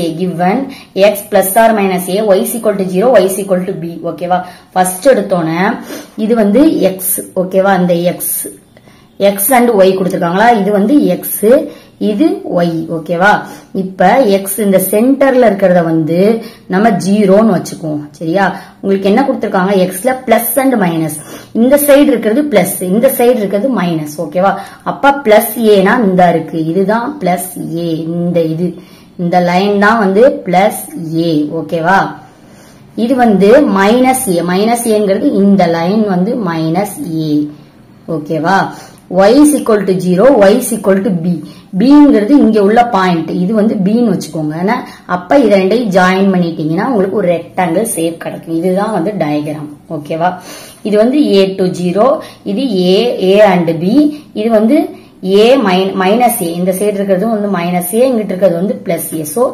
a given x plus or minus a y is equal to 0 y is equal to b ஓகேவா first எடுத்தோனே இது வந்து x ஓகேவா இந்த x and y கொடுத்திருக்காங்களா இது வந்து x இது y ஓகேவா இப்ப x இந்த சென்டர்ல இருக்கிறத வந்து நம்ம 0 ன்னு வச்சுக்குவோம் சரியா உங்களுக்கு என்ன கொடுத்திருக்காங்க xல பிளஸ் and மைனஸ் இந்த சைடு இருக்கிறது பிளஸ் இந்த சைடு இருக்கிறது மைனஸ் ஓகேவா அப்ப பிளஸ் a னா இந்த இருக்கு இதுதான் பிளஸ் a இந்த லைன் தான் வந்து பிளஸ் a ஓகேவா இது வந்து மைனஸ் ஏங்கிறது இந்த லைன் வந்து மைனஸ் a ஓகேவா y is equal to 0 y is equal to b bங்கிறது இங்க உள்ள பாயிண்ட் இது வந்து b ன்னு வச்சுக்கோங்க அப்ப இத ரெண்டையும் ஜாயின் பண்ணிட்டீங்கன்னா உங்களுக்கு ஒரு ரெக்டாங்கிள் ஷேப் கிடைக்கும் இதுதான் வந்து டயகிராம் ஓகேவா இது வந்து a to 0 இது a and b இது வந்து a minus a இந்த சைடு இருக்கிறது வந்து மைனஸ் a இங்கிட்டு இருக்கிறது வந்து பிளஸ் a சோ